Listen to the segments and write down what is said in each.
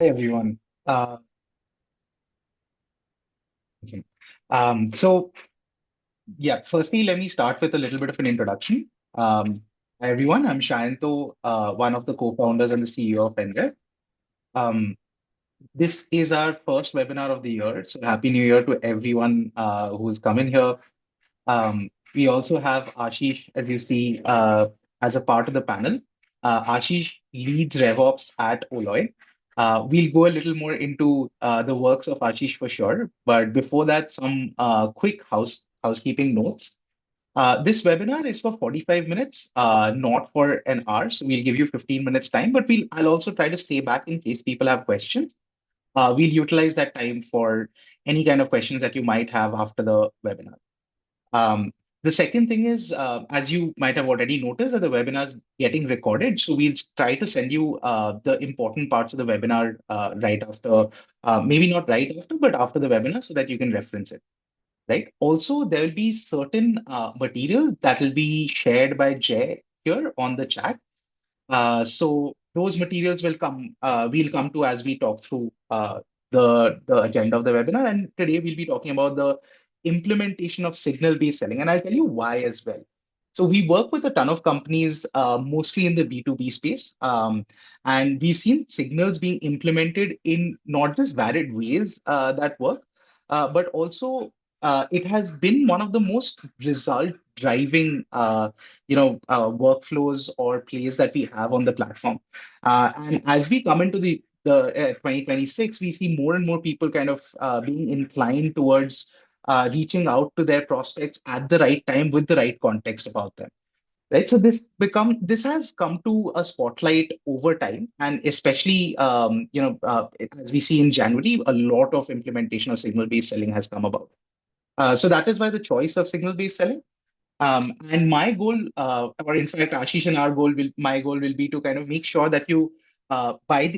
Hi everyone. Okay. So yeah, firstly, let me start with a little bit of an introduction. Hi everyone, I'm Shayanto, one of the co-founders and the CEO of NREF. Um, this is our first webinar of the year, so Happy New Year to everyone who's come in here. We also have Ashish, as you see, as a part of the panel. Ashish leads RevOps at Oloid. We'll go a little more into the works of Ashish for sure, but before that, some quick housekeeping notes. This webinar is for 45 minutes, not for an hour. So we'll give you 15 minutes time, but I'll also try to stay back in case people have questions. We'll utilize that time for any kind of questions that you might have after the webinar. Um, the second thing is, as you might have already noticed, that the webinar is getting recorded. So we'll try to send you the important parts of the webinar right after, maybe not right after, but after the webinar so that you can reference it, right? Also, there will be certain material that will be shared by Jay here on the chat. So those materials we'll come to as we talk through the agenda of the webinar. And today we'll be talking about the implementation of signal-based selling, and I'll tell you why as well. So we work with a ton of companies, mostly in the B2B space, and we've seen signals being implemented in not just varied ways that work, but also it has been one of the most result driving workflows or plays that we have on the platform. And as we come into the 2026, we see more and more people kind of being inclined towards reaching out to their prospects at the right time with the right context about them. Right, so this has come to a spotlight over time, and especially as we see in January, a lot of implementation of signal-based selling has come about. So that is why the choice of signal-based selling. And my goal, or in fact, Ashish and my goal will be to kind of make sure that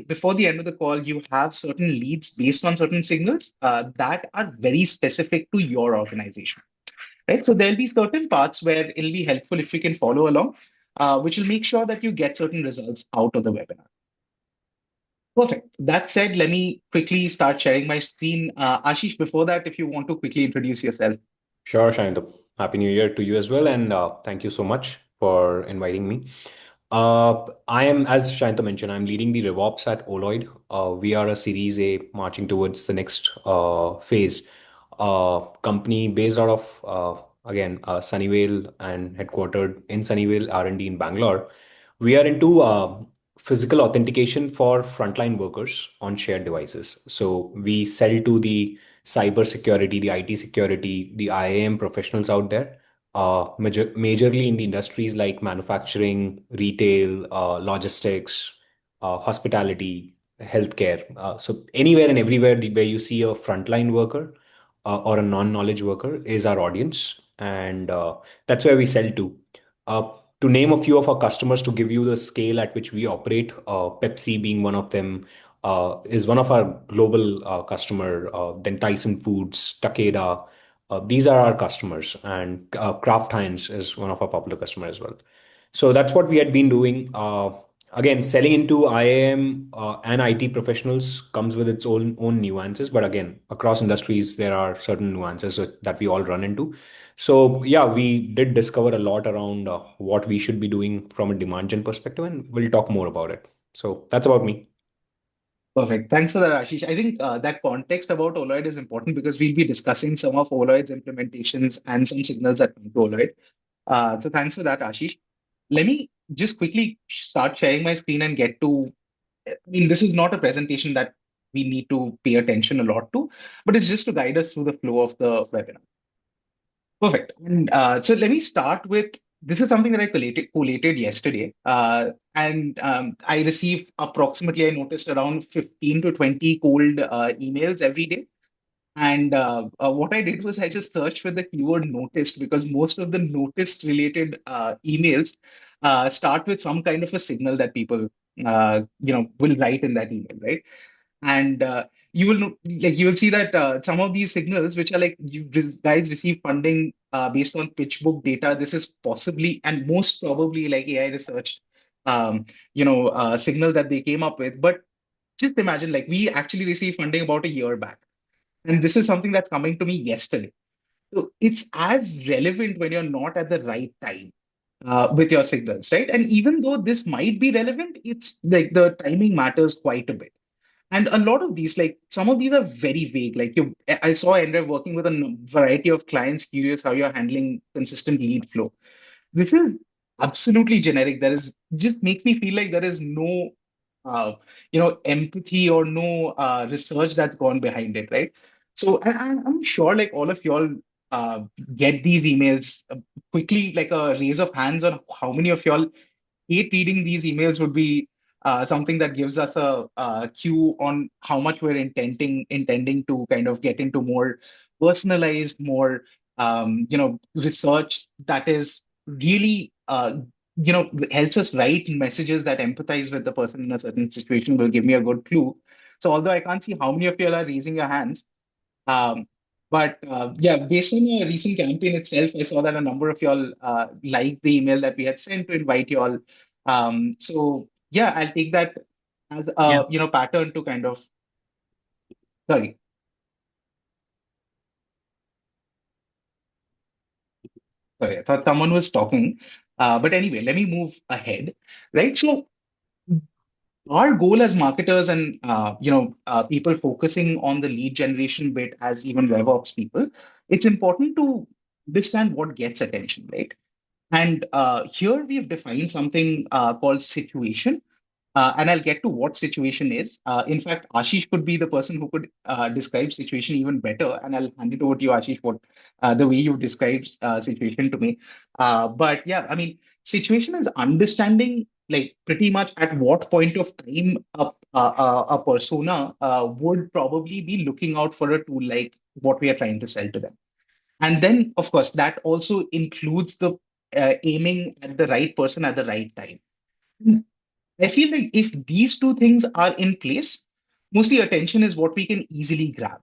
before the end of the call, you have certain leads based on certain signals that are very specific to your organization, right? So there'll be certain parts where it'll be helpful if you can follow along, which will make sure that you get certain results out of the webinar. Perfect. That said, let me quickly start sharing my screen. Ashish, before that, if you want to quickly introduce yourself. Sure, Shayanto. Happy New Year to you as well, and thank you so much for inviting me. I am, as Shayanto mentioned, I'm leading the RevOps at Oloid. We are a Series A marching towards the next phase. Company based out of again Sunnyvale and headquartered in Sunnyvale R&D in Bangalore. We are into physical authentication for frontline workers on shared devices. So we sell to the cyber security, the IT security, the IAM professionals out there, majorly in the industries like manufacturing, retail, logistics, hospitality, healthcare. So anywhere and everywhere where you see a frontline worker or a non-knowledge worker is our audience, and that's where we sell to. To name a few of our customers to give you the scale at which we operate, Pepsi being one of them, is one of our global customer. Then Tyson Foods, Takeda, these are our customers, and Kraft Heinz is one of our popular customers as well. So that's what we had been doing. Again, selling into IAM and IT professionals comes with its own nuances, but again, across industries there are certain nuances that we all run into. So yeah, we did discover a lot around what we should be doing from a demand gen perspective, and we'll talk more about it. So that's about me. Perfect. Thanks for that, Ashish. I think that context about Oloid is important because we'll be discussing some of Oloid's implementations and some signals that come to Oloid. So thanks for that, Ashish. Let me just quickly start sharing my screen and get to. I mean, this is not a presentation that we need to pay attention a lot to, but it's just to guide us through the flow of the webinar. Perfect. And so let me start with this is something that I collated yesterday. And I received approximately, I noticed around 15 to 20 cold emails every day. And what I did was I just searched for the keyword noticed because most of the noticed related emails start with some kind of a signal that people will write in that email, right? And you will see that some of these signals which are like guys receive funding based on pitch book data, this is possibly and most probably like AI researched signal that they came up with. But just imagine, like, we actually received funding about a year back, and this is something that's coming to me yesterday. So it's as relevant when you're not at the right time with your signals, right? And even though this might be relevant, it's like the timing matters quite a bit. And a lot of these, like some of these are very vague. Like I saw Andrea working with a variety of clients, curious how you're handling consistent lead flow. This is absolutely generic. There is just makes me feel like there is no, uh, empathy or no research that's gone behind it, right? So I'm sure like all of y'all uh, get these emails quickly, like a raise of hands on how many of y'all hate reading these emails would be something that gives us a cue on how much we're intending to kind of get into more personalized, more research that is really helps us write messages that empathize with the person in a certain situation will give me a good clue. So although I can't see how many of you are raising your hands, um, but yeah, based on your recent campaign itself, I saw that a number of y'all liked the email that we had sent to invite y'all. So yeah, I'll take that as Yeah. a pattern to kind of sorry, sorry, I thought someone was talking. But anyway, let me move ahead. Right. So our goal as marketers and people focusing on the lead generation bit as even RevOps people, it's important to understand what gets attention, right? And here we've defined something called situation. And I'll get to what situation is. In fact, Ashish could be the person who could describe situation even better. And I'll hand it over to you, Ashish, what the way you describe situation to me. But yeah, I mean, situation is understanding like pretty much at what point of time a persona would probably be looking out for a tool like what we are trying to sell to them. And then, of course, that also includes the aiming at the right person at the right time. I feel like if these two things are in place, mostly attention is what we can easily grab,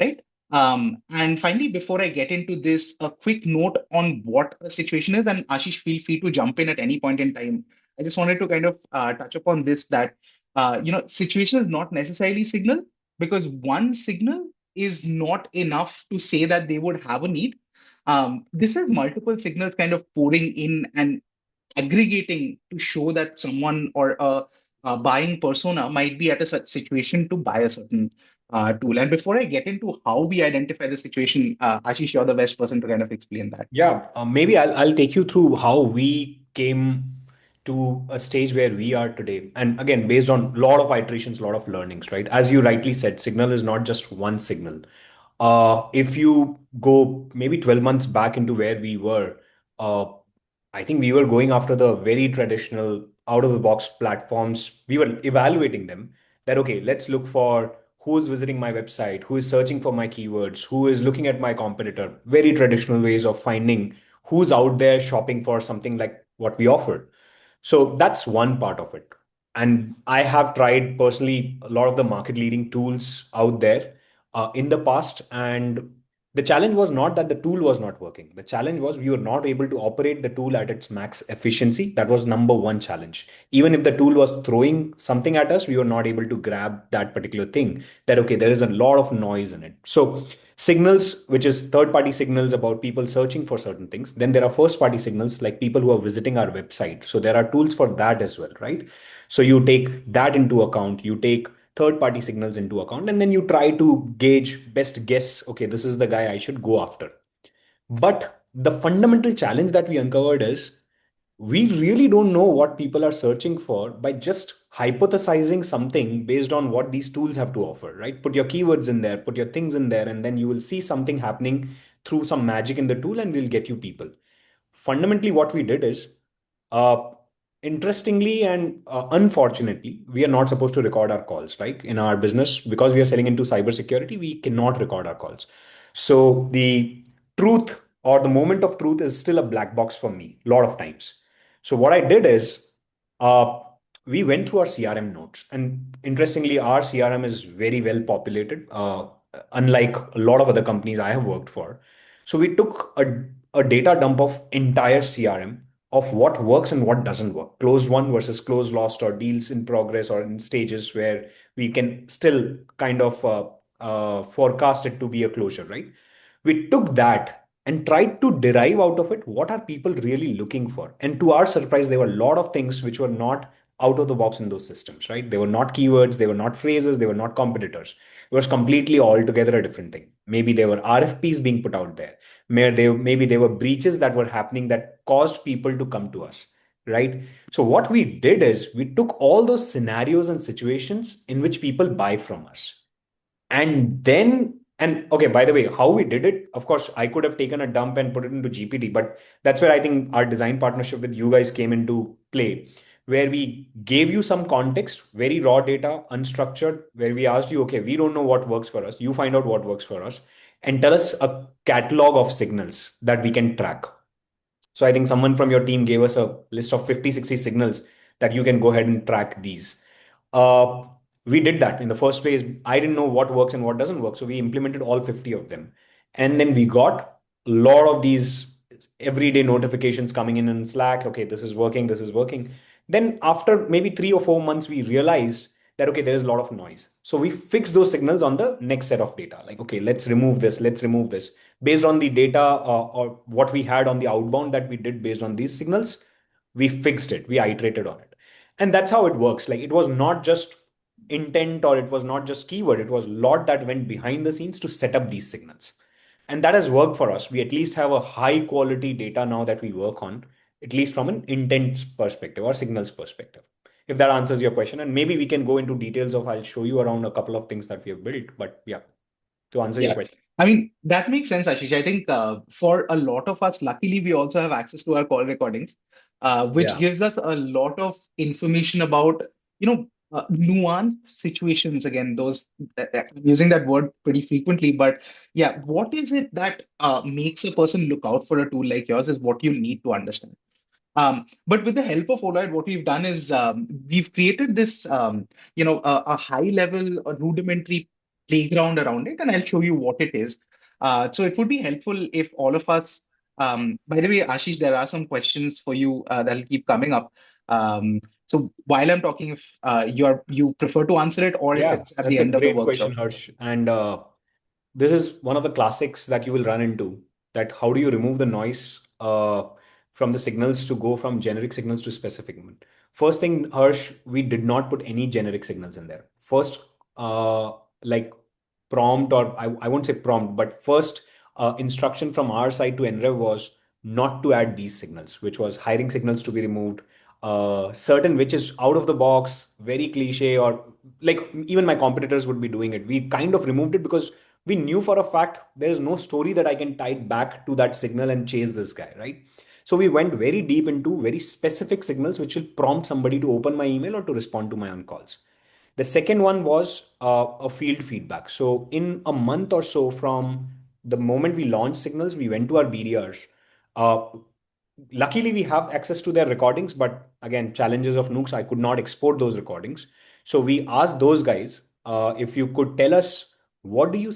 right? And finally, before I get into this, a quick note on what a situation is, and Ashish, feel free to jump in at any point in time. I just wanted to kind of touch upon this that situation is not necessarily signal because one signal is not enough to say that they would have a need. This is multiple signals kind of pouring in and aggregating to show that someone or a buying persona might be at a such situation to buy a certain tool. And before I get into how we identify the situation, Ashish, you're the best person to kind of explain that. Yeah, maybe I'll take you through how we came to a stage where we are today. And again, based on a lot of iterations, a lot of learnings, right? As you rightly said, signal is not just one signal. If you go maybe 12 months back into where we were, uh, I think we were going after the very traditional out of the box platforms. We were evaluating them that, okay, let's look for who's visiting my website, who is searching for my keywords, who is looking at my competitor. Very traditional ways of finding who's out there shopping for something like what we offer. So that's one part of it. And I have tried personally a lot of the market leading tools out there in the past. And the challenge was not that the tool was not working. The challenge was we were not able to operate the tool at its max efficiency. That was number one challenge. Even if the tool was throwing something at us, we were not able to grab that particular thing. That, okay, there is a lot of noise in it. So, signals, which is third party signals about people searching for certain things. Then there are first party signals like people who are visiting our website. So, there are tools for that as well, right? So, you take that into account. You take third party signals into account and then you try to gauge best guess, okay, this is the guy I should go after. But the fundamental challenge that we uncovered is we really don't know what people are searching for by just hypothesizing something based on what these tools have to offer, right? Put your keywords in there, put your things in there, and then you will see something happening through some magic in the tool and we'll get you people. Fundamentally, what we did is, uh, interestingly and unfortunately, we are not supposed to record our calls, right? In our business, because we are selling into cybersecurity, we cannot record our calls. So the truth or the moment of truth is still a black box for me a lot of times. So what I did is, uh, we went through our CRM notes, and interestingly, our CRM is very well populated, unlike a lot of other companies I have worked for. So we took a data dump of entire CRM. of what works and what doesn't work. Closed won versus closed lost, or deals in progress, or in stages where we can still kind of forecast it to be a closure, right? We took that and tried to derive out of it what are people really looking for. And to our surprise, there were a lot of things which were not out of the box in those systems, right? They were not keywords, they were not phrases, they were not competitors. It was completely altogether a different thing. Maybe there were RFPs being put out there. Maybe there were breaches that were happening that caused people to come to us, right? So what we did is we took all those scenarios and situations in which people buy from us, and then, and okay, by the way, how we did it, of course, I could have taken a dump and put it into GPT, but that's where I think our design partnership with you guys came into play, where we gave you some context, very raw data, unstructured, where we asked you, okay, we don't know what works for us. You find out what works for us and tell us a catalog of signals that we can track. So I think someone from your team gave us a list of 50, 60 signals that you can go ahead and track these. Uh, we did that in the first place. I didn't know what works and what doesn't work. So we implemented all 50 of them. And then we got a lot of these everyday notifications coming in Slack. Okay, this is working, this is working. Then after maybe 3 or 4 months, we realized that, okay, there is a lot of noise. So we fixed those signals on the next set of data. Like, okay, let's remove this. Based on the data or what we had on the outbound that we did based on these signals, we fixed it, we iterated on it. And that's how it works. Like, it was not just intent, or it was not just keyword, it was a lot that went behind the scenes to set up these signals. And that has worked for us. We at least have a high quality data now that we work on, at least from an intent perspective or signals perspective. If that answers your question, and maybe we can go into details of, I'll show you around a couple of things that we have built. But yeah, to answer your Yeah. question. I mean, that makes sense, Ashish. I think for a lot of us, luckily, we also have access to our call recordings, which Yeah. gives us a lot of information about, nuanced situations. Again, I'm using that word pretty frequently, but yeah, what is it that makes a person look out for a tool like yours is what you need to understand. But with the help of Oloid, what we've done is we've created this, a high level, a rudimentary playground around it, and I'll show you what it is. So it would be helpful if all of us, by the way, Ashish, there are some questions for you that'll keep coming up. So while I'm talking, if you prefer to answer it, or if Yeah, it's at the that's a end of the great workshop. question, Harsh. And this is one of the classics that you will run into, that how do you remove the noise from the signals to go from generic signals to specific one. First thing, Harsh, we did not put any generic signals in there. First, like prompt, or I won't say prompt, but first instruction from our side to Nrev was not to add these signals, which was hiring signals to be removed, certain which is out of the box, very cliche, or like even my competitors would be doing it. We kind of removed it because we knew for a fact there is no story that I can tie back to that signal and chase this guy, right? So we went very deep into very specific signals which will prompt somebody to open my email or to respond to my own calls. The second one was a field feedback. So in a month or so from the moment we launched signals, we went to our BDRs. Uh, Luckily, we have access to their recordings, but again, challenges of Nooks, I could not export those recordings. So we asked those guys if you could tell us what do you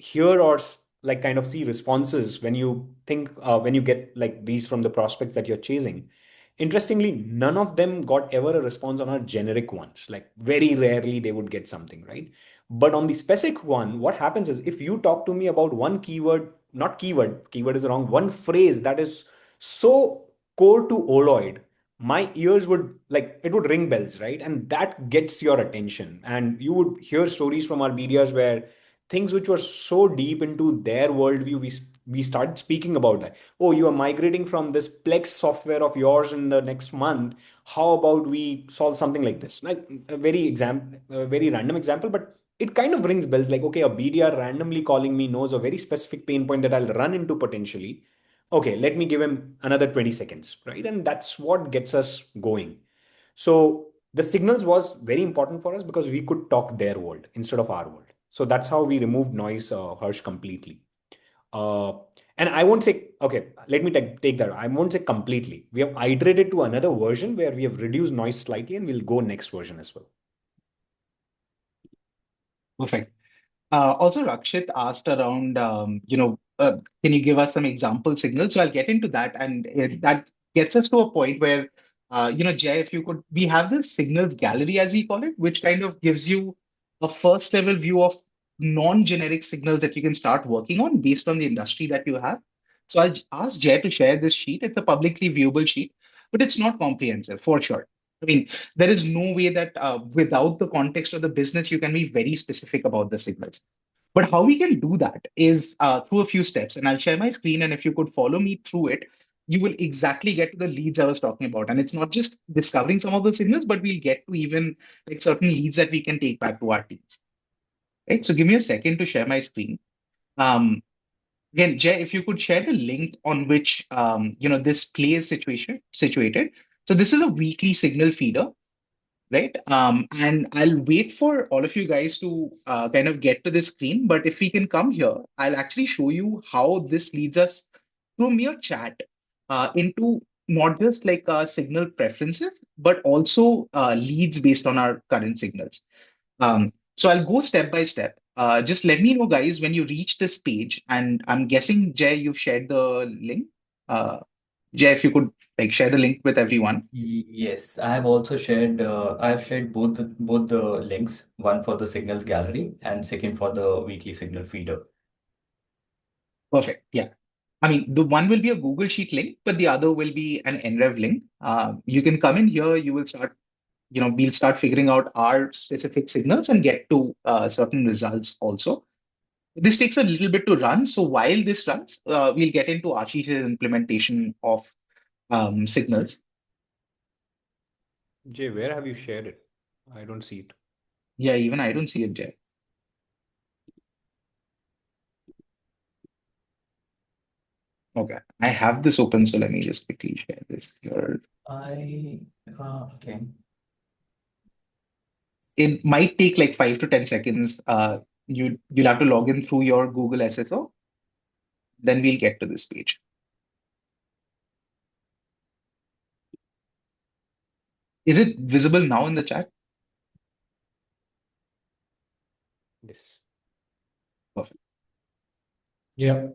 hear, or like kind of see responses when you think when you get like these from the prospects that you're chasing. Interestingly, none of them got ever a response on our generic ones. Like, very rarely they would get something, right? But on the specific one, what happens is if you talk to me about one keyword, not keyword, keyword is wrong, one phrase that is so core to Oloid, my ears would, like, it would ring bells, right? And that gets your attention. And you would hear stories from our BDRs where things which were so deep into their worldview, we started speaking about that. Oh, you are migrating from this Plex software of yours in the next month. How about we solve something like this? Like a very random example, but it kind of rings bells. Like, okay, a BDR randomly calling me knows a very specific pain point that I'll run into potentially. Okay, let me give him another 20 seconds, right? And that's what gets us going. So the signals was very important for us because we could talk their world instead of our world. So that's how we removed noise, Harsh, completely. Uh, and I won't say, okay, let me take that. I won't say completely. We have iterated to another version where we have reduced noise slightly, and we'll go next version as well. Perfect. Also, Rakshit asked around, can you give us some example signals? So I'll get into that, and that gets us to a point where, Jay, if you could, we have this signals gallery, as we call it, which kind of gives you a first level view of non-generic signals that you can start working on based on the industry that you have. So I'll ask Jay to share this sheet. It's a publicly viewable sheet, but it's not comprehensive for sure. I mean, there is no way that without the context of the business, you can be very specific about the signals. But how we can do that is through a few steps. And I'll share my screen. And if you could follow me through it, you will exactly get to the leads I was talking about. And it's not just discovering some of the signals, but we'll get to even like certain leads that we can take back to our teams. Right. So give me a second to share my screen. Um, Again, Jay, if you could share the link on which this play is situated. So this is a weekly signal feeder, right? And I'll wait for all of you guys to kind of get to this screen. But if we can come here, I'll actually show you how this leads us through mere chat into not just like signal preferences, but also leads based on our current signals. So I'll go step by step. Just let me know, guys, when you reach this page. And I'm guessing, Jay, you've shared the link. Uh, Jay, if you could like share the link with everyone. Yes, I have also shared. I have shared both the links, one for the signals gallery and second for the weekly signal feeder. Perfect. Yeah. I mean, the one will be a Google Sheet link, but the other will be an NREV link. You can come in here, you will start, we'll start figuring out our specific signals and get to certain results also. This takes a little bit to run. So while this runs, we'll get into Ashish's implementation of signals. Jay, where have you shared it? I don't see it. Yeah, even I don't see it there. Okay, I have this open, so let me just quickly share this here. I okay. It might take like 5 to 10 seconds. You'll have to log in through your Google SSO. Then we'll get to this page. Is it visible now in the chat? Yes. Perfect. Yeah.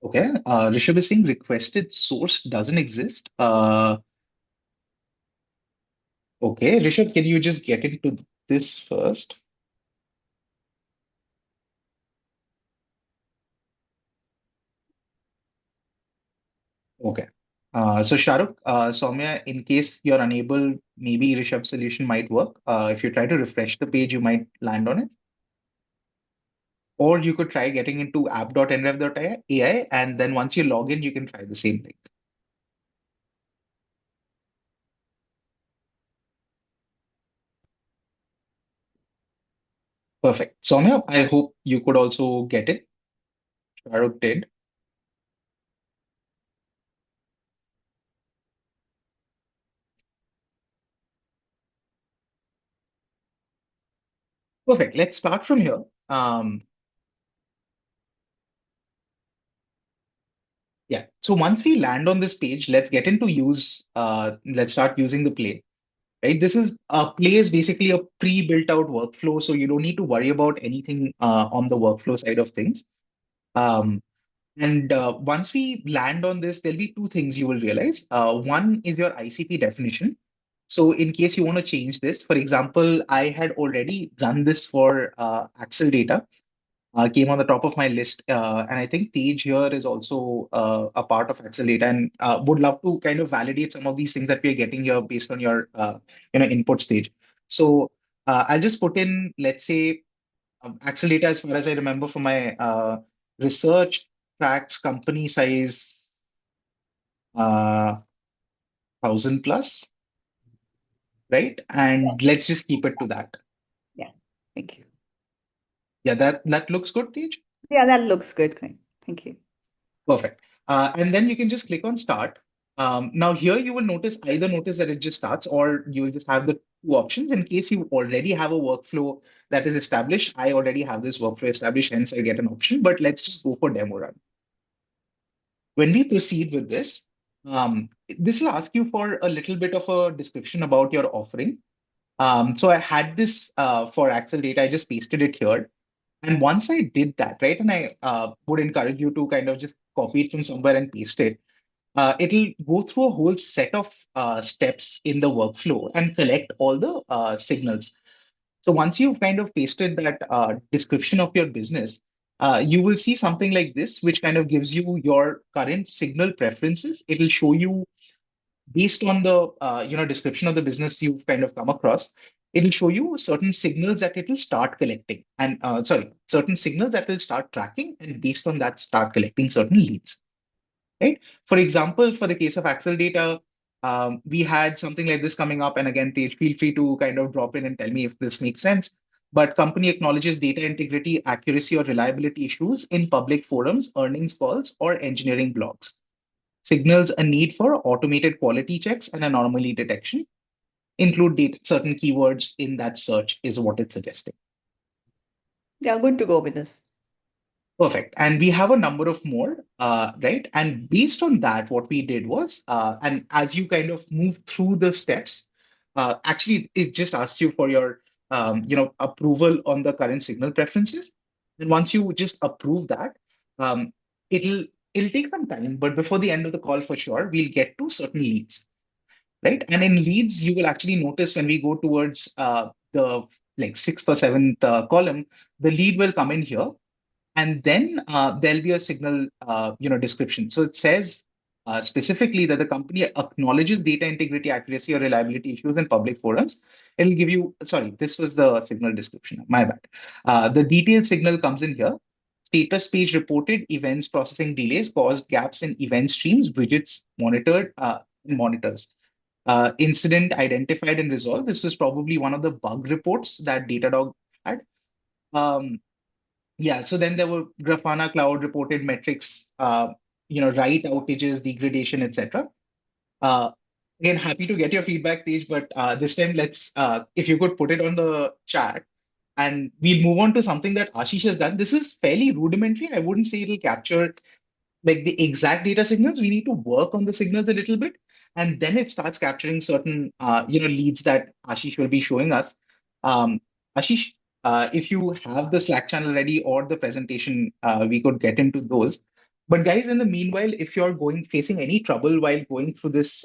Okay. Rishabh is saying requested source doesn't exist. Okay. Rishabh, can you just get into this first? Okay. So Shahrukh, Soumya, in case you're unable, maybe Rishabh's solution might work. If you try to refresh the page, you might land on it. Or you could try getting into app.nref.ai, and then once you log in, you can try the same link. Perfect. Soumya, I hope you could also get it. Shahrukh did. Perfect. Let's start from here. Yeah. So once we land on this page, let's get into let's start using the play. Right. This is play is basically a pre-built out workflow. So you don't need to worry about anything on the workflow side of things. Um, and once we land on this, there'll be two things you will realize. One is your ICP definition. So in case you want to change this, for example, I had already done this for Axel data, came on the top of my list. And I think Tej here is also a part of Axel data and would love to kind of validate some of these things that we are getting here based on your input stage. So I'll just put in, let's say, Axel data, as far as I remember from my research, tracks company size 1,000 plus, right? And let's just keep it to that. Yeah, thank you. Yeah, that looks good, Tej. Yeah, that looks good. Great. Thank you. Perfect. And then you can just click on start. Now here you will notice that it just starts, or you will just have the two options in case you already have a workflow that is established. I already have this workflow established, hence I get an option, but let's just go for demo run. When we proceed with this will ask you for a little bit of a description about your offering. So I had this for Axel data. I just pasted it here. And once I did that, right, and I would encourage you to kind of just copy it from somewhere and paste it, it'll go through a whole set of steps in the workflow and collect all the signals. So once you've kind of pasted that description of your business, you will see something like this, which kind of gives you your current signal preferences. It'll show you based on the description of the business you've kind of come across. It'll show you certain signals that it will start collecting, and certain signals that will start tracking, and based on that, start collecting certain leads. Right? For example, for the case of Axel data, we had something like this coming up. And again, Tej, feel free to kind of drop in and tell me if this makes sense. But company acknowledges data integrity, accuracy, or reliability issues in public forums, earnings calls, or engineering blogs. Signals a need for automated quality checks and anomaly detection. Include data, certain keywords in that search is what it's suggesting. Yeah, good to go with this. Perfect. And we have a number of more, right? And based on that, what we did was, and as you kind of move through the steps, actually, it just asks you for your, approval on the current signal preferences. And once you just approve that, um, it'll it'll take some time, but before the end of the call, for sure, we'll get to certain leads, right? And in leads, you will actually notice when we go towards the like sixth or seventh column, the lead will come in here, and then there'll be a signal description. So it says specifically that the company acknowledges data integrity, accuracy, or reliability issues in public forums. It'll give you, sorry, this was the signal description, my bad. The detailed signal comes in here. Status page reported events processing delays caused gaps in event streams, widgets monitored, monitors. Incident identified and resolved. This was probably one of the bug reports that Datadog had. Um, yeah, so then there were Grafana Cloud reported metrics, write outages, degradation, etc. Uh, Again, happy to get your feedback, Tej, but this time let's, if you could put it on the chat, and we'll move on to something that Ashish has done. This is fairly rudimentary. I wouldn't say it'll capture like the exact data signals. We need to work on the signals a little bit, and then it starts capturing certain leads that Ashish will be showing us. Ashish, if you have the Slack channel ready or the presentation, we could get into those. But guys, in the meanwhile, if you're going facing any trouble while going through this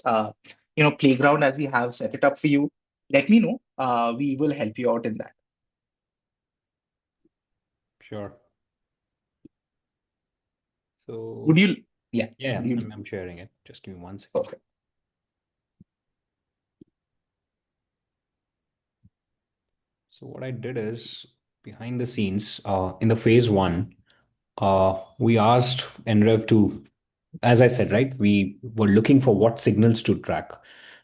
playground as we have set it up for you, let me know. We will help you out in that. Sure. So Would you? Yeah. yeah, You, I'm sharing it. Just give me 1 second. perfect. So what I did is behind the scenes, in the phase one, we asked NREV to, as I said, right, we were looking for what signals to track.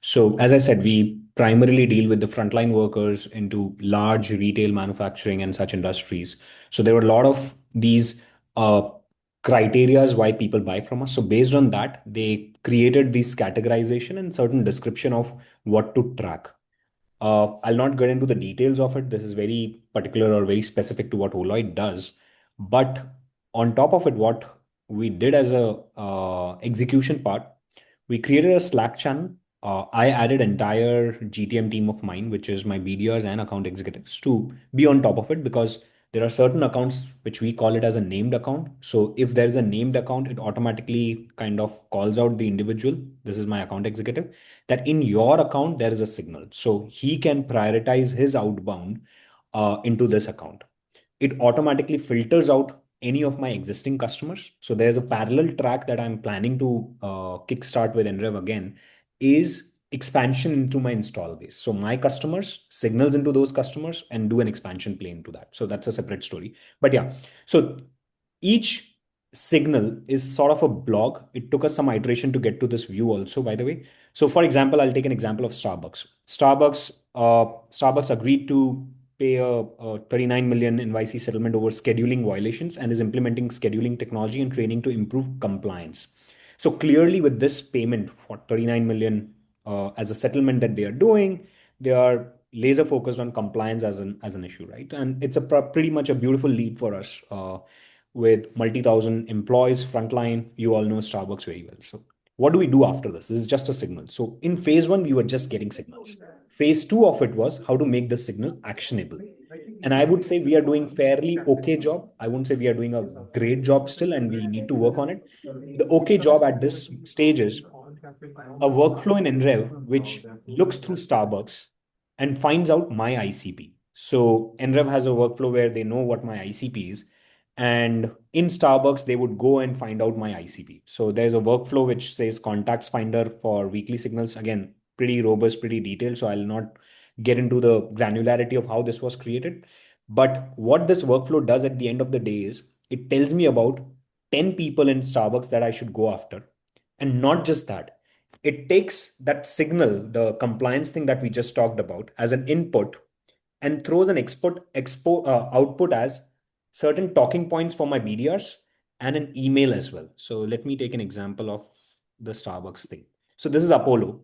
So as I said, we primarily deal with the frontline workers into large retail manufacturing and such industries. So there were a lot of these criterias why people buy from us. So based on that, they created this categorization and certain description of what to track. I'll not get into the details of it. This is very particular or very specific to what Oloid does. But on top of it, what we did as a execution part, we created a Slack channel. I added entire GTM team of mine, which is my BDRs and account executives, to be on top of it because there are certain accounts which we call it as a named account. So if there is a named account, it automatically kind of calls out the individual. This is my account executive, that in your account there is a signal. So he can prioritize his outbound into this account. It automatically filters out any of my existing customers. So there's a parallel track that I'm planning to kickstart with NREV again, is expansion into my install base. So my customers signals into those customers and do an expansion play into that. So that's a separate story. But yeah, so each signal is sort of a blog. It took us some iteration to get to this view also, by the way. So for example, I'll take an example of Starbucks. Starbucks agreed to pay a 39 million NYC settlement over scheduling violations and is implementing scheduling technology and training to improve compliance. So clearly, with this payment for 39 million as a settlement that they are doing, they are laser focused on compliance as an issue, right? And it's a pretty much a beautiful lead for us with multi-thousand employees frontline. You all know Starbucks very well. So what do we do after this? This is just a signal. So in phase one, we were just getting signals. Phase two of it was how to make the signal actionable. And I would say we are doing fairly okay job. I wouldn't say we are doing a great job still, and we need to work on it. The okay job at this stage is a workflow in NREV which looks through Starbucks and finds out my ICP. So NREV has a workflow where they know what my ICP is. And in Starbucks, they would go and find out my ICP. So there's a workflow which says contacts finder for weekly signals. Again, pretty robust, pretty detailed. So I'll not get into the granularity of how this was created. But what this workflow does at the end of the day is it tells me about 10 people in Starbucks that I should go after. And not just that, it takes that signal, the compliance thing that we just talked about, as an input and throws an output as certain talking points for my BDRs and an email as well. So let me take an example of the Starbucks thing. So this is Apollo.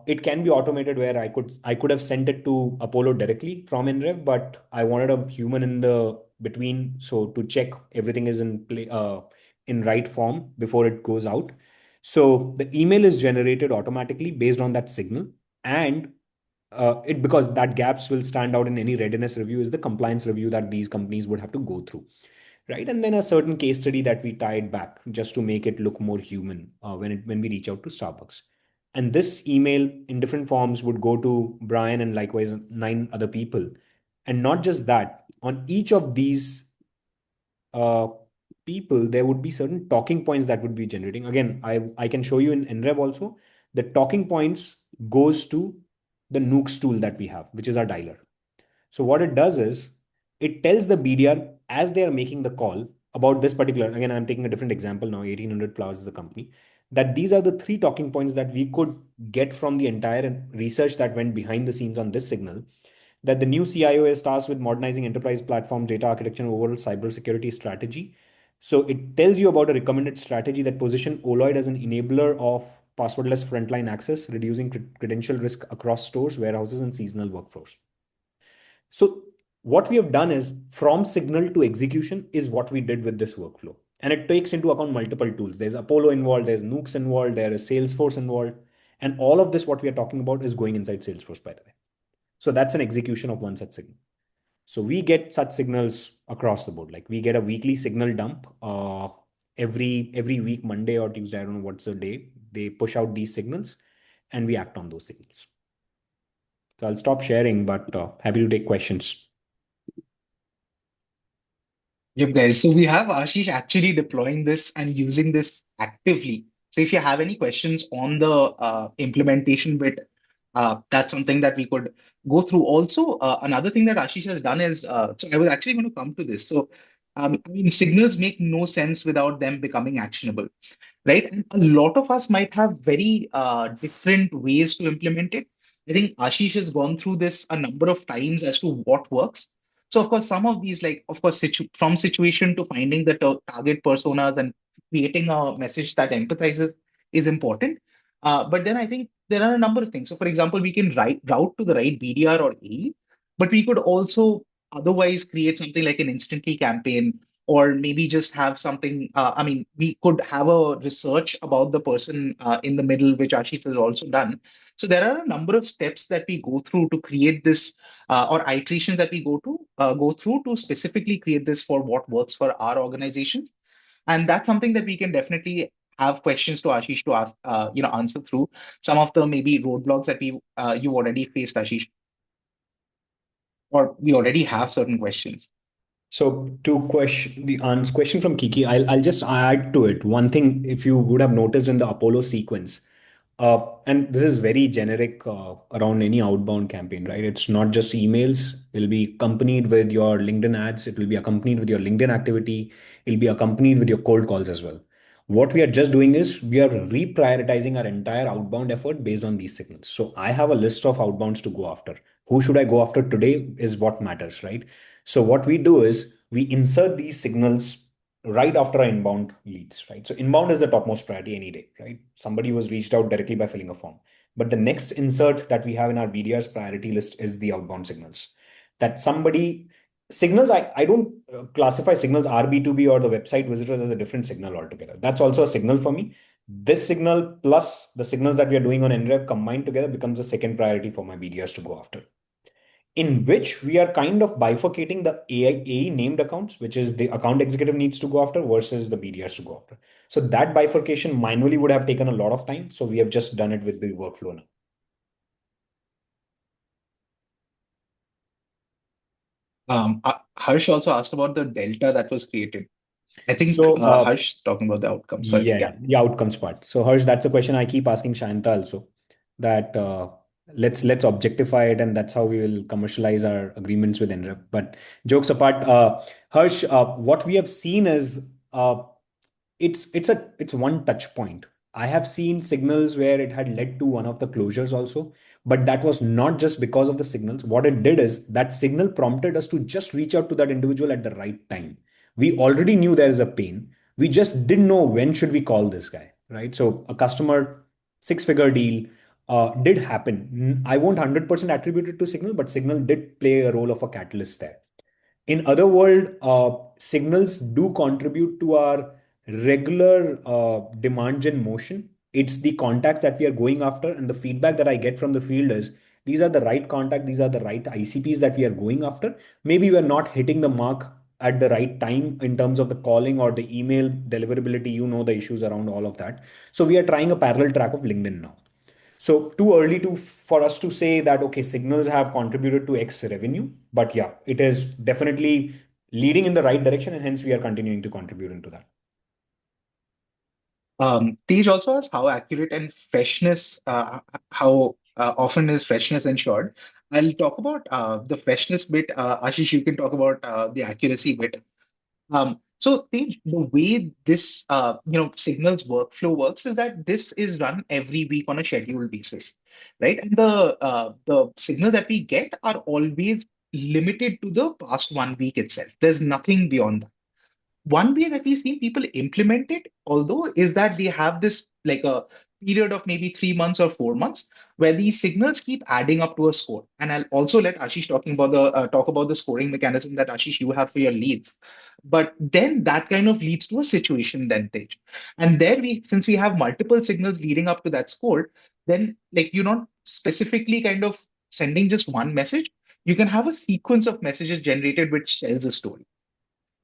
It can be automated where I could have sent it to Apollo directly from NREV, but I wanted a human in the between, so to check everything is in play in right form before it goes out. So the email is generated automatically based on that signal, and it because that gaps will stand out in any readiness review is the compliance review that these companies would have to go through, right? And then a certain case study that we tied back just to make it look more human when we reach out to Starbucks. And this email in different forms would go to Brian and likewise 9 other people. And not just that, on each of these uh, people, there would be certain talking points that would be generating. Again, I can show you in NREV also. The talking points goes to the Nukes tool that we have, which is our dialer. So what it does is it tells the BDR as they are making the call about this particular, again, I'm taking a different example now, 1800 Flowers is a company, that these are the three talking points that we could get from the entire research that went behind the scenes on this signal, that the new CIO is tasked with modernizing enterprise platform, data architecture, and overall cybersecurity strategy. So it tells you about a recommended strategy that position Oloid as an enabler of passwordless frontline access, reducing credential risk across stores, warehouses, and seasonal workforce. So what we have done is from signal to execution is what we did with this workflow. And it takes into account multiple tools. There's Apollo involved, there's Nukes involved, there is Salesforce involved. And all of this, what we are talking about, is going inside Salesforce, by the way. So that's an execution of one such signal. So we get such signals across the board. Like we get a weekly signal dump every week, Monday or Tuesday. I don't know what's the day. They push out these signals and we act on those signals. So I'll stop sharing, but happy to take questions. Yep, guys. So we have Ashish actually deploying this and using this actively. So if you have any questions on the implementation bit, that's something that we could go through. Also, another thing that Ashish has done is, so I was actually going to come to this. So, I mean, signals make no sense without them becoming actionable, right? And a lot of us might have very different ways to implement it. I think Ashish has gone through this a number of times as to what works. So, of course, some of these, like, of course, from situation to finding the target personas and creating a message that empathizes is important. But then I think there are a number of things. So, for example, we can route to the right BDR or AE, but we could also otherwise create something like an instantly campaign, or maybe just have something. I mean, we could have a research about the person in the middle, which Ashish has also done. So there are a number of steps that we go through to create this, or iterations that we go through to specifically create this for what works for our organizations. And that's something that we can definitely have questions to Ashish to ask, answer through some of the maybe roadblocks that you already faced, Ashish, or we already have certain questions. So to question from Kiki, I'll just add to it one thing. If you would have noticed in the Apollo sequence, and this is very generic around any outbound campaign, right? It's not just emails. It'll be accompanied with your LinkedIn ads. It will be accompanied with your LinkedIn activity. It'll be accompanied with your cold calls as well. What we are just doing is we are reprioritizing our entire outbound effort based on these signals. So I have a list of outbounds to go after. Who should I go after today is what matters, right? So what we do is we insert these signals right after our inbound leads, right? So inbound is the topmost priority any day, right? Somebody was reached out directly by filling a form. But the next insert that we have in our BDR's priority list is the outbound signals. That somebody signals, I don't classify signals RB2B or the website visitors as a different signal altogether. That's also a signal for me. This signal plus the signals that we are doing on NREV combined together becomes the second priority for my BDRs to go after, in which we are kind of bifurcating the AE named accounts, which is the account executive needs to go after versus the BDRs to go after. So that bifurcation manually would have taken a lot of time. So we have just done it with the workflow now. Harsh also asked about the delta that was created. I think So Harsh is talking about the outcome. Sorry. yeah, Yeah. the outcomes part. So Harsh, that's a question I keep asking Shanta also. That let's objectify it, and that's how we will commercialize our agreements with NREF. But jokes apart, Harsh, what we have seen is it's one touch point. I have seen signals where it had led to one of the closures also, but that was not just because of the signals. What it did is that signal prompted us to just reach out to that individual at the right time. We already knew there is a pain. We just didn't know when should we call this guy, right? So a customer six-figure deal did happen. I won't 100% attribute it to signal, but signal did play a role of a catalyst there. In other world, signals do contribute to our regular demand gen motion. It's the contacts that we are going after, and the feedback that I get from the field is these are the right contact, these are the right ICPs that we are going after. Maybe we're not hitting the mark at the right time in terms of the calling or the email deliverability. You know the issues around all of that. So we are trying a parallel track of LinkedIn now. So too early to for us to say that okay, signals have contributed to X revenue, but yeah, it is definitely leading in the right direction, and hence we are continuing to contribute into that. Tej also asked how accurate and freshness, how often is freshness ensured? I'll talk about the freshness bit. Ashish, you can talk about the accuracy bit. So Tej, the way this signals workflow works is that this is run every week on a scheduled basis, right? And the signal that we get are always limited to the past 1 week itself. There's nothing beyond that. One way that we've seen people implement it, although, is that they have this like a period of maybe 3 months or 4 months where these signals keep adding up to a score. And I'll also let Ashish talk about the scoring mechanism that Ashish you have for your leads. But then that kind of leads to a situation then Tej. And there we since we have multiple signals leading up to that score, then like you're not specifically kind of sending just one message. You can have a sequence of messages generated which tells a story,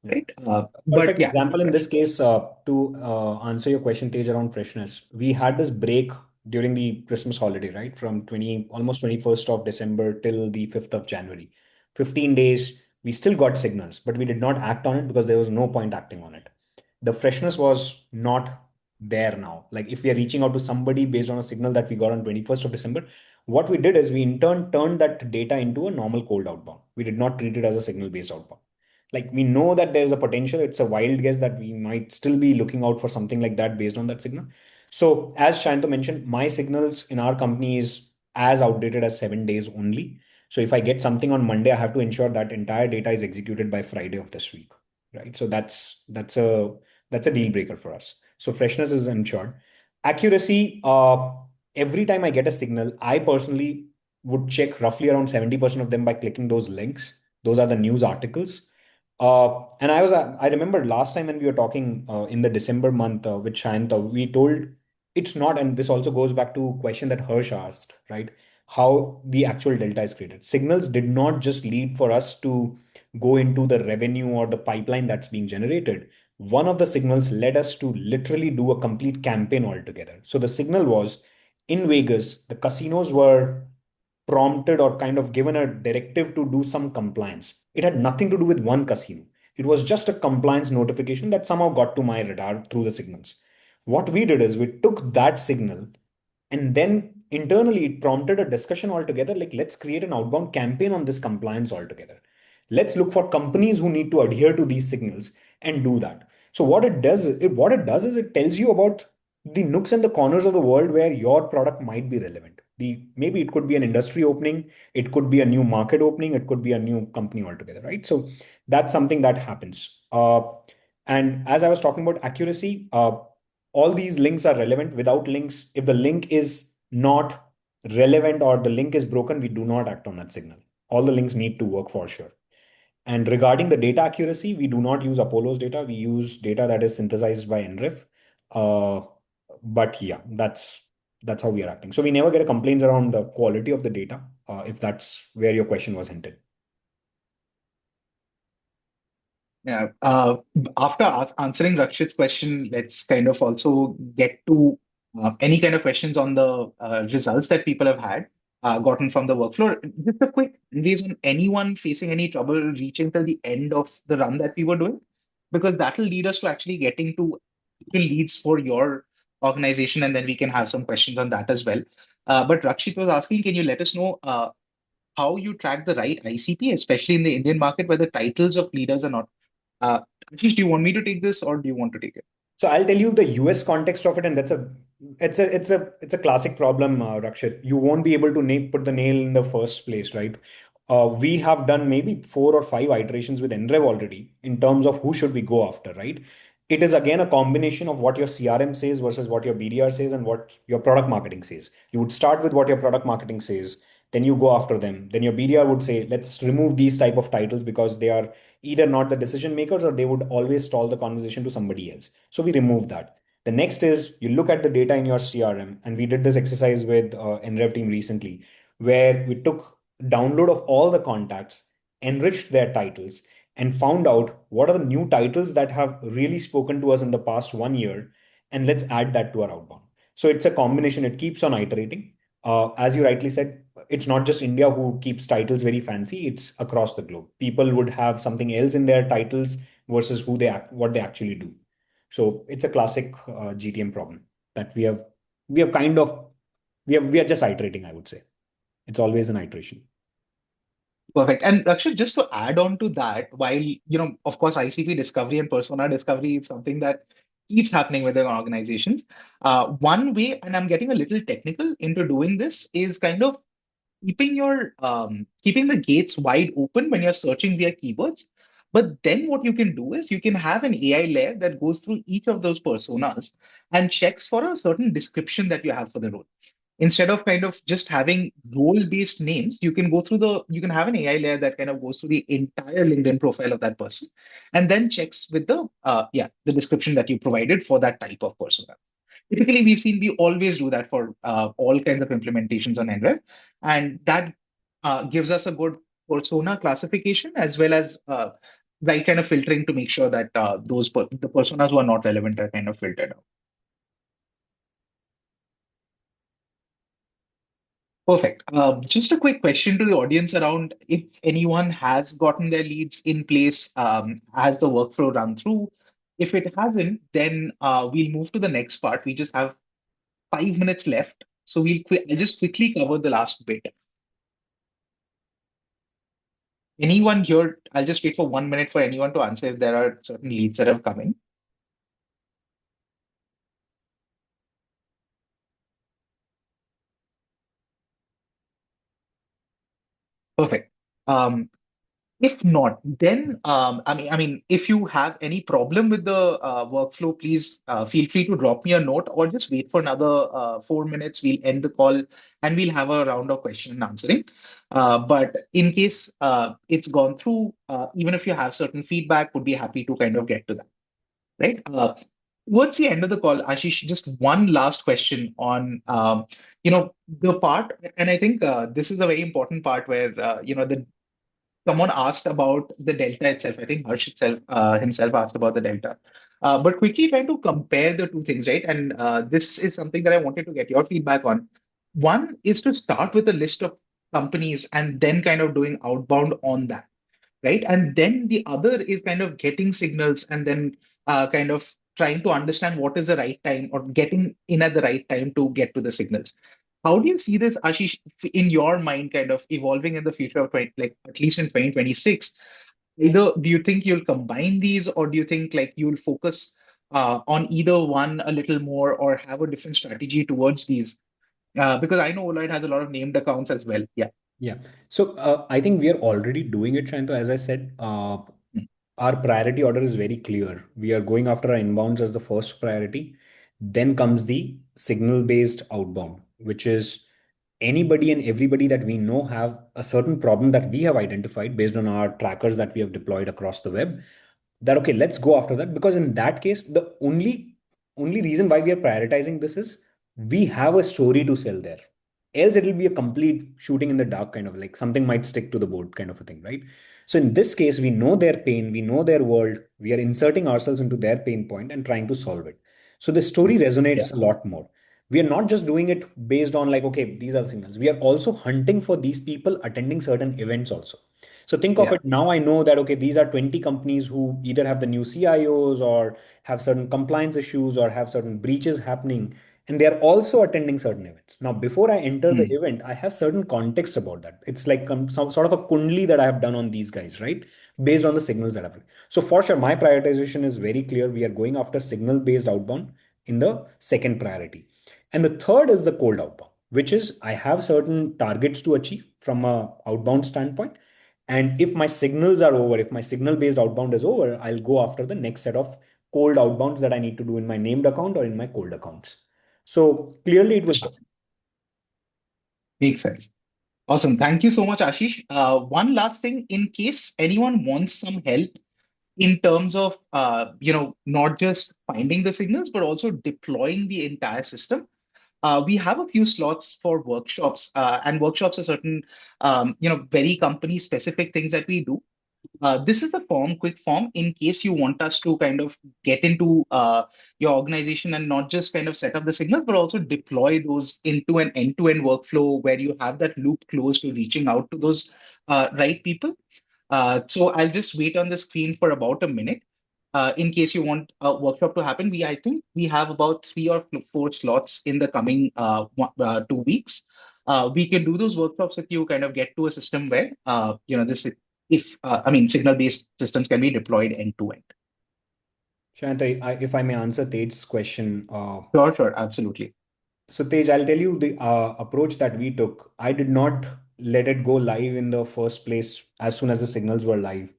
Yeah. right? But Perfect yeah, example in fresh. this case, to answer your question, Tej, around freshness. We had this break during the Christmas holiday, right? From almost 21st of December till the 5th of January. 15 days, we still got signals, but we did not act on it because there was no point acting on it. The freshness was not there now. Like if we are reaching out to somebody based on a signal that we got on 21st of December, what we did is we in turn turned that data into a normal cold outbound. We did not treat it as a signal based outbound. Like we know that there's a potential. It's a wild guess that we might still be looking out for something like that based on that signal. So as Shanto mentioned, my signals in our company is as outdated as 7 days only. So if I get something on Monday, I have to ensure that entire data is executed by Friday of this week, right? So that's a deal breaker for us. So freshness is ensured. Accuracy, every time I get a signal, I personally would check roughly around 70% of them by clicking those links. Those are the news articles. And I remember last time when we were talking in the December month with Shanta, we told it's not, and this also goes back to a question that Hirsch asked, right? How the actual delta is created. Signals did not just lead for us to go into the revenue or the pipeline that's being generated. One of the signals led us to literally do a complete campaign altogether. So the signal was in Vegas, the casinos were prompted or kind of given a directive to do some compliance. It had nothing to do with one casino. It was just a compliance notification that somehow got to my radar through the signals. What we did is we took that signal and then internally it prompted a discussion altogether like, let's create an outbound campaign on this compliance altogether. Let's look for companies who need to adhere to these signals and do that. So what it does is it tells you about the nooks and the corners of the world where your product might be relevant. Maybe it could be an industry opening, it could be a new market opening, it could be a new company altogether, right? So that's something that happens. And as I was talking about accuracy, all these links are relevant. Without links, if the link is not relevant or the link is broken, we do not act on that signal. All the links need to work for sure. And regarding the data accuracy, we do not use Apollo's data. We use data that is synthesized by NREF. Uh, But yeah, that's how we are acting. So we never get a complaints around the quality of the data, if that's where your question was hinted. Yeah. After answering Rakshit's question, let's kind of also get to any kind of questions on the results that people have had gotten from the workflow. Just a quick reason, anyone facing any trouble reaching till the end of the run that we were doing, because that will lead us to actually getting to actual leads for your organization, and then we can have some questions on that as well. But Rakshit was asking, can you let us know how you track the right ICP, especially in the Indian market where the titles of leaders are not Ashish, do you want me to take this or do you want to take it? So I'll tell you the US context of it, and it's a classic problem, Rakshit. You won't be able to put the nail in the first place, right? We have done maybe 4 or 5 iterations with NREV already in terms of who should we go after, right? It is again a combination of what your CRM says versus what your BDR says and what your product marketing says. You would start with what your product marketing says, then you go after them. Then your BDR would say, let's remove these type of titles because they are either not the decision makers or they would always stall the conversation to somebody else. So we remove that. The next is you look at the data in your CRM, and we did this exercise with NREV team recently, where we took download of all the contacts, enriched their titles, and found out what are the new titles that have really spoken to us in the past 1 year, and let's add that to our outbound. So it's a combination. It keeps on iterating. As you rightly said, it's not just India who keeps titles very fancy, it's across the globe. People would have something else in their titles versus what they actually do. So it's a classic GTM problem that we have kind of we are just iterating, I would say. It's always an iteration. Perfect. And actually, just to add on to that, while, of course, ICP discovery and persona discovery is something that keeps happening within organizations. One way, and I'm getting a little technical into doing this, is kind of keeping the gates wide open when you're searching via keywords. But then what you can do is you can have an AI layer that goes through each of those personas and checks for a certain description that you have for the role. Instead of kind of just having role-based names, you can have an AI layer that kind of goes through the entire LinkedIn profile of that person and then checks with the description that you provided for that type of persona. Typically, we always do that for all kinds of implementations on NREV, and that gives us a good persona classification as well as right kind of filtering to make sure that the personas who are not relevant are kind of filtered out. Perfect. Just a quick question to the audience around if anyone has gotten their leads in place as the workflow run through. If it hasn't, then we'll move to the next part. We just have 5 minutes left. So I'll just quickly cover the last bit. Anyone here, I'll just wait for 1 minute for anyone to answer if there are certain leads that have come in. Perfect. If not, then if you have any problem with the workflow, please feel free to drop me a note or just wait for another 4 minutes. We'll end the call and we'll have a round of question and answering. But in case it's gone through, even if you have certain feedback, would be happy to kind of get to that. Right. Towards the end of the call, Ashish, just one last question on the part, and I think this is a very important part where the someone asked about the delta itself. I think Harsh himself asked about the delta. But quickly trying to compare the two things, right? And this is something that I wanted to get your feedback on. One is to start with a list of companies and then kind of doing outbound on that, right? And then the other is kind of getting signals and then kind of trying to understand what is the right time or getting in at the right time to get to the signals. How do you see this, Ashish, in your mind, kind of evolving in the future of like at least in 2026? Either do you think you'll combine these, or do you think like you'll focus on either one a little more, or have a different strategy towards these? Because I know Oloid has a lot of named accounts as well. Yeah. Yeah. So I think we are already doing it, Shanto. As I said, our priority order is very clear. We are going after our inbounds as the first priority. Then comes the signal-based outbound, which is anybody and everybody that we know have a certain problem that we have identified based on our trackers that we have deployed across the web. That okay, let's go after that, because in that case, the only only reason why we are prioritizing this is we have a story to sell there. Else it will be a complete shooting in the dark kind of like something might stick to the board kind of a thing, right? So in this case, we know their pain, we know their world, we are inserting ourselves into their pain point and trying to solve it. So the story Yeah. resonates a lot more. We are not just doing it based on like, okay, these are the signals. We are also hunting for these people attending certain events also. So think of Yeah. it now. I know that, okay, these are 20 companies who either have the new CIOs or have certain compliance issues or have certain breaches happening. And they are also attending certain events. Now, before I enter the Hmm. event, I have certain context about that. It's like some sort of a kundli that I have done on these guys, right? Based on the signals that I've. So for sure, my prioritization is very clear. We are going after signal-based outbound in the second priority. And the third is the cold outbound, which is I have certain targets to achieve from a outbound standpoint. And if my signals are over, if my signal based outbound is over, I'll go after the next set of cold outbounds that I need to do in my named account or in my cold accounts. So clearly it was. Understood. Makes sense. Awesome. Thank you so much, Ashish. One last thing, in case anyone wants some help in terms of not just finding the signals, but also deploying the entire system. We have a few slots for workshops, and workshops are certain, very company specific things that we do. This is the quick form, in case you want us to kind of get into your organization and not just kind of set up the signals, but also deploy those into an end-to-end workflow where you have that loop closed to reaching out to those right people. So I'll just wait on the screen for about a minute. In case you want a workshop to happen, I think we have about 3 or 4 slots in the coming 2 weeks. We can do those workshops with you, kind of get to a system where this if I mean signal-based systems can be deployed end to end. Shant, if I may answer Tej's question, Sure, sure, absolutely. so Tej, I'll tell you the approach that we took. I did not let it go live in the first place as soon as the signals were live.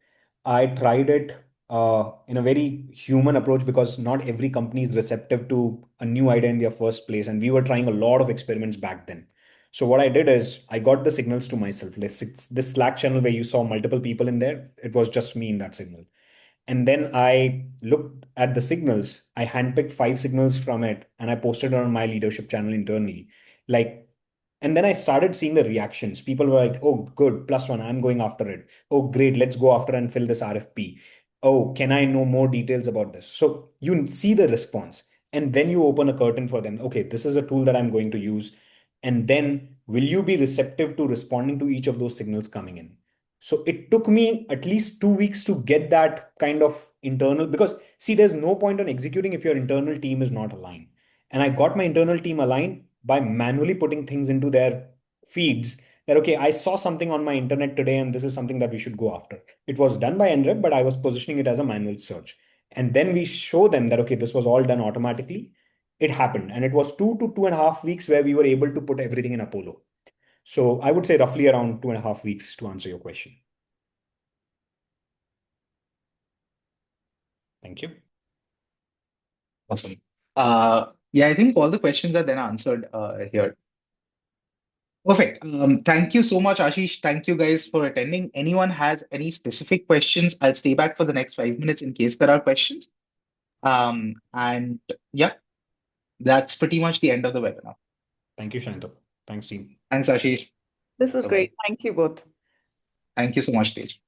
I tried it in a very human approach because not every company is receptive to a new idea in their first place, and we were trying a lot of experiments back then. So what I did is I got the signals to myself. This Slack channel where you saw multiple people in there, it was just me in that signal. And then I looked at the signals. I handpicked 5 signals from it and I posted it on my leadership channel internally. Like, and then I started seeing the reactions. People were like, oh, good, +1, I'm going after it. Oh, great, let's go after and fill this RFP. Oh, can I know more details about this? So you see the response and then you open a curtain for them. Okay, this is a tool that I'm going to use. And then will you be receptive to responding to each of those signals coming in? So it took me at least 2 weeks to get that kind of internal, because see, there's no point on executing if your internal team is not aligned. And I got my internal team aligned by manually putting things into their feeds that, okay, I saw something on my internet today and this is something that we should go after. It was done by NREP, but I was positioning it as a manual search. And then we show them that, okay, this was all done automatically. It happened. And it was 2 to 2.5 weeks where we were able to put everything in Apollo. So I would say roughly around 2.5 weeks to answer your question. Thank you. Awesome. Yeah, I think all the questions are then answered here. Perfect. Thank you so much, Ashish. Thank you guys for attending. Anyone has any specific questions? I'll stay back for the next 5 minutes in case there are questions. And yeah, that's pretty much the end of the webinar. Thank you, Shanta. Thanks, team. Thanks, Ashish. This was Bye-bye. great. Thank you both. Thank you so much, Tej.